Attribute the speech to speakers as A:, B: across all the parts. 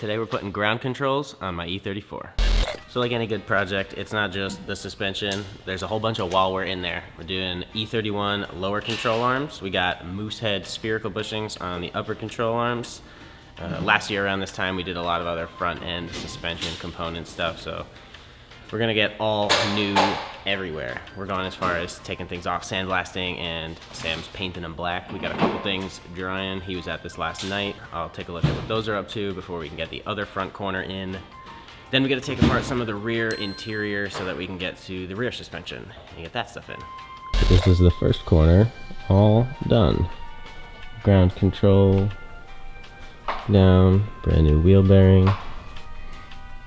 A: Today we're putting ground controls on my E34. So like any good project, it's not just the suspension. There's a whole bunch of wall wear in there. We're doing E31 lower control arms. We got moose head spherical bushings on the upper control arms. Last year around this time we did a lot of other front end suspension component stuff, so we're gonna get all new everywhere. We're going as far as taking things off, sandblasting, and Sam's painting them black. We got a couple things drying. He was at this last night. I'll take a look at what those are up to before we can get the other front corner in. Then we gotta take apart some of the rear interior so that we can get to the rear suspension and get that stuff in. This is the first corner, all done. Ground control down, brand new wheel bearing.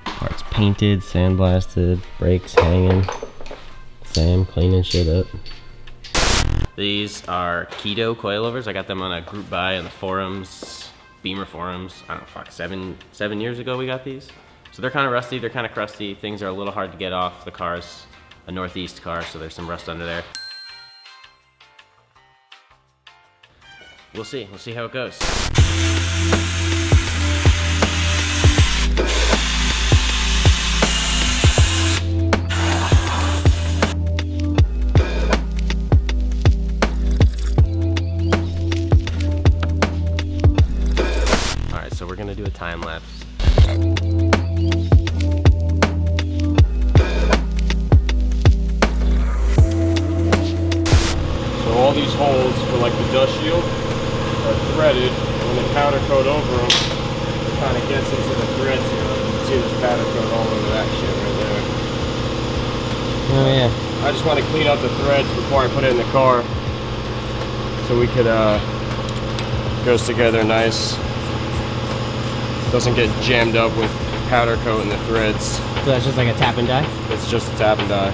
A: Parts painted, sandblasted, brakes hanging. Sam cleaning shit up. These are keto coilovers. I got them on a group buy on the forums, Beamer forums. I don't know, fuck, seven years ago we got these. So they're kind of rusty, they're kind of crusty. Things are a little hard to get off. The car's a Northeast car, so there's some rust under there. We'll see how it goes. So we're gonna do a time lapse.
B: So all these holes for like the dust shield are threaded, and when they powder coat over them, it kind of gets into the threads here. You can see there's powder coat all over that shit right there.
A: Oh yeah.
B: I just want to clean up the threads before I put it in the car, so we could goes together nice. Doesn't get jammed up with powder coat in the threads.
A: So that's just like a tap and die?
B: It's just a tap and die.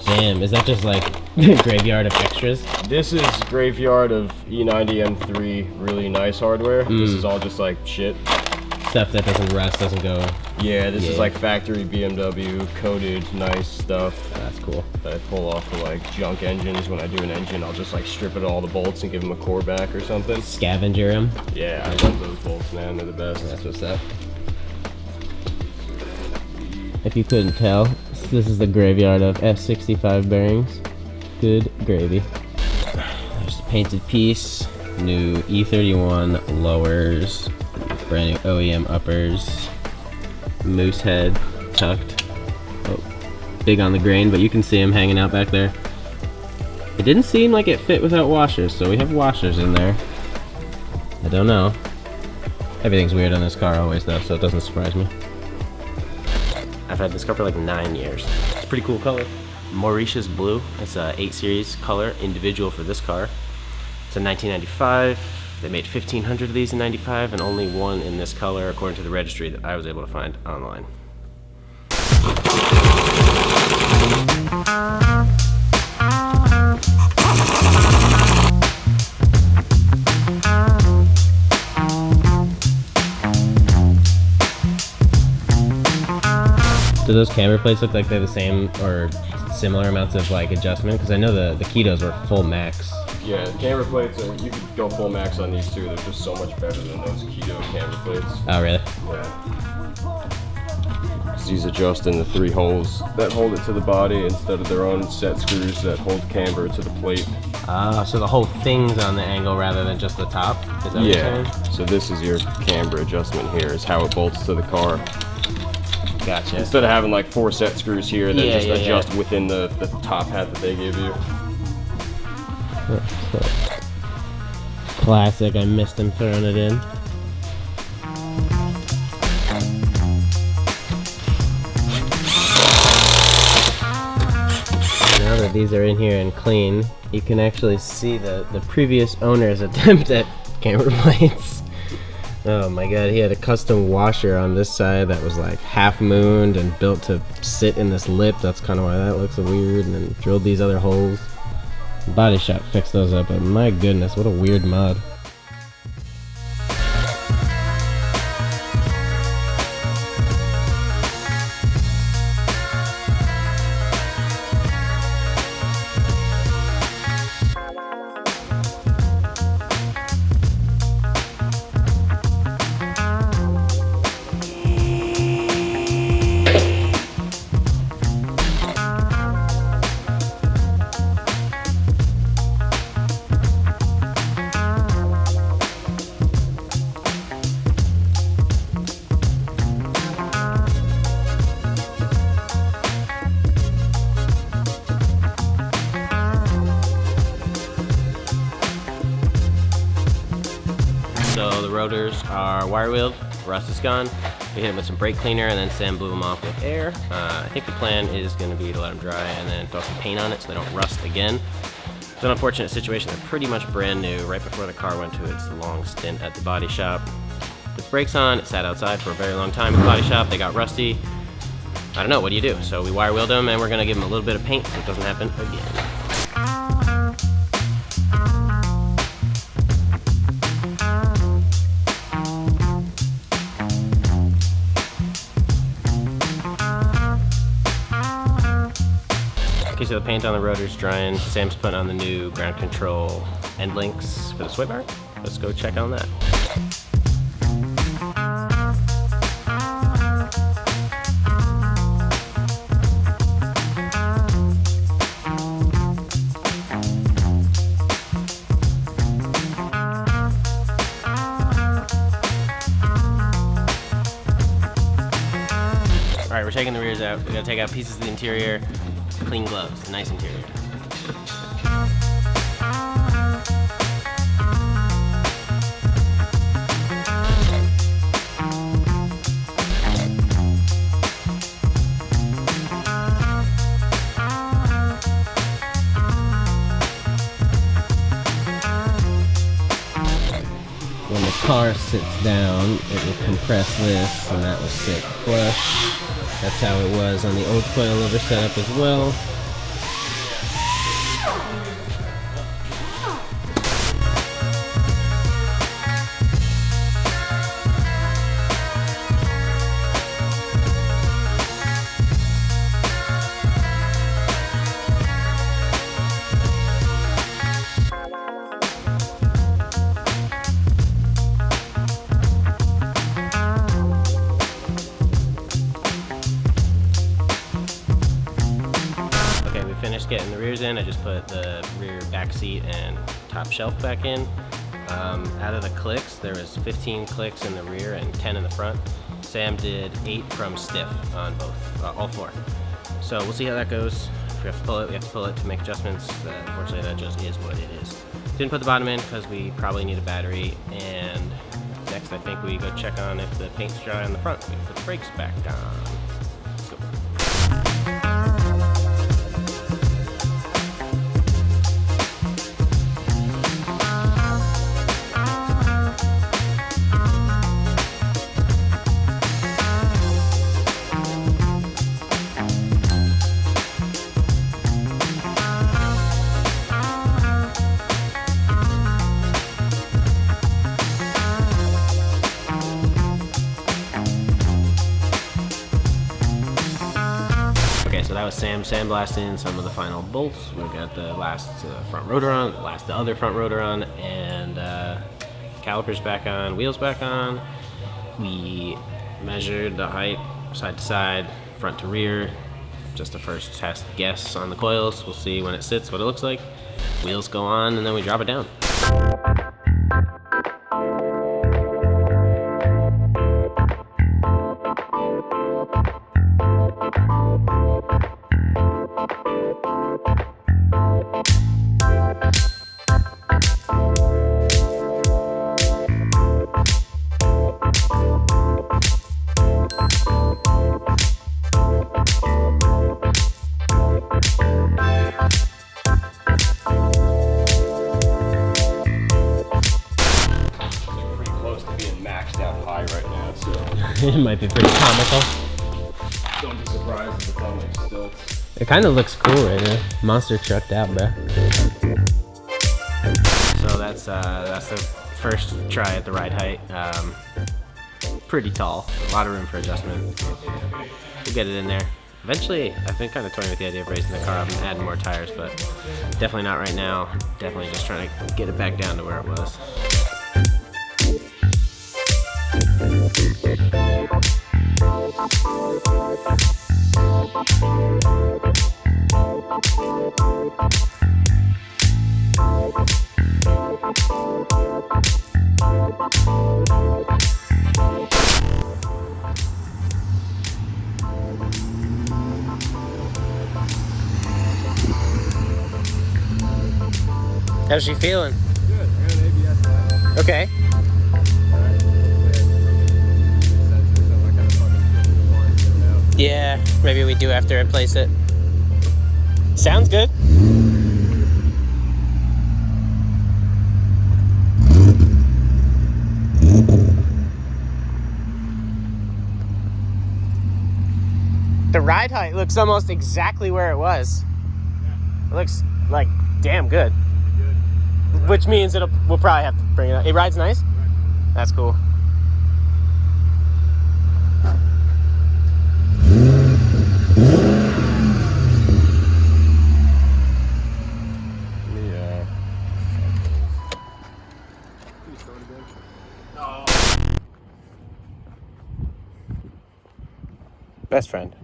A: Damn, is that just like graveyard of extras?
B: This is graveyard of E90 M3 really nice hardware. This is all just like shit.
A: Stuff that doesn't rust, doesn't go.
B: Yeah, this is like factory BMW coated nice stuff.
A: Oh, that's cool.
B: That I pull off for like junk engines. When I do an engine, I'll just like strip it all the bolts and give them a core back or something.
A: Scavenger them.
B: Yeah, I love those bolts, man. They're the best.
A: That's what's up. If you couldn't tell, this is the graveyard of F65 bearings. Good gravy. There's a painted piece, new E31 lowers, brand new OEM uppers, moose head tucked. Oh, big on the grain, but you can see them hanging out back there. It didn't seem like it fit without washers, so we have washers in there. I don't know. Everything's weird on this car always though, so it doesn't surprise me. I've had this car for like 9 years. It's a pretty cool color. Mauritius blue. It's a 8 series color, individual for this car. It's a 1995. They made 1,500 of these in 95 and only one in this color according to the registry that I was able to find online. Do those camber plates look like they're the same or similar amounts of like adjustment? Because I know the ketos were full max.
B: Yeah, the camber plates are, you could go full max on these too. They're just so much better than those keto camber plates.
A: Oh really?
B: Yeah. Because these adjust in the 3 holes that hold it to the body instead of their own set screws that hold camber to the plate.
A: Ah, so the whole thing's on the angle rather than just the top? Is that what you're saying?
B: So this is your camber adjustment here, is how it bolts to the car.
A: Gotcha.
B: Instead of having like 4 set screws here that just adjust within the top hat that they give you.
A: Classic, I missed him throwing it in. Now that these are in here and clean, you can actually see the previous owner's attempt at camber plates. Oh my god, he had a custom washer on this side that was like half mooned and built to sit in this lip. That's kind of why that looks so weird, and then drilled these other holes. Body Shop fixed those up, but my goodness, what a weird mod. rotors are wire wheeled, rust is gone. We hit them with some brake cleaner and then Sam blew them off with air. I think the plan is going to be to let them dry and then throw some paint on it so they don't rust again. It's an unfortunate situation. They're pretty much brand new right before the car went to its long stint at the body shop. With the brakes on, it sat outside for a very long time at the body shop. They got rusty. I don't know, what do you do? So we wire wheeled them and we're going to give them a little bit of paint so it doesn't happen again. Okay, so the paint on the rotor's drying. Sam's putting on the new ground control end links for the sway bar. Let's go check on that. All right, we're taking the rears out. We gotta take out pieces of the interior. Clean gloves, nice interior. When the car sits down, it will compress this, and that will sit flush. That's how it was on the old coilover setup as well. Finished getting the rears in. I just put the rear back seat and top shelf back in. Out of the clicks, there was 15 clicks in the rear and 10 in the front. Sam did 8 from stiff on both, all 4. So we'll see how that goes. If we have to pull it, we have to pull it to make adjustments. Unfortunately, that just is what it is. Didn't put the bottom in because we probably need a battery. And next, I think we go check on if the paint's dry on the front. We can put the brakes back on. Let's go. So that was Sam sandblasting some of the final bolts. We got the last front rotor on, the other front rotor on, and calipers back on, wheels back on. We measured the height side to side, front to rear. Just a first test guess on the coils. We'll see when it sits what it looks like. Wheels go on and then we drop it down. It might be pretty comical.
B: Don't be surprised if it's on like stilts.
A: It kind of looks cool right now. Monster trucked out, bro. So that's the first try at the ride height. Pretty tall, a lot of room for adjustment. We'll get it in there. Eventually, I've been kind of toying with the idea of raising the car up and adding more tires, but definitely not right now. Definitely just trying to get it back down to where it was. How's she feeling?
B: Good. I got an ABS light.
A: Okay.
B: Alright.
A: Yeah, maybe we do have to replace it. Sounds good. The ride height looks almost exactly where it was. It looks like damn good. Which means we'll probably have to bring it up. It rides nice? That's cool.
B: Yeah.
A: Best friend.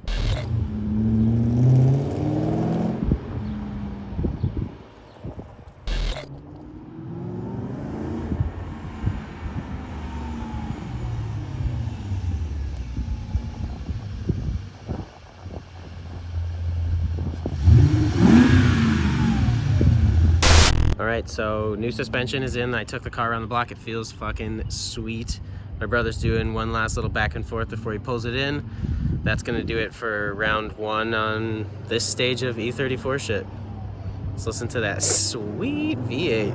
A: Alright, so new suspension is in. I took the car around the block. It feels fucking sweet. My brother's doing one last little back and forth before he pulls it in. That's gonna do it for round one on this stage of E34 shit. Let's listen to that sweet V8.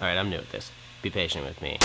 A: Alright, I'm new at this. Be patient with me.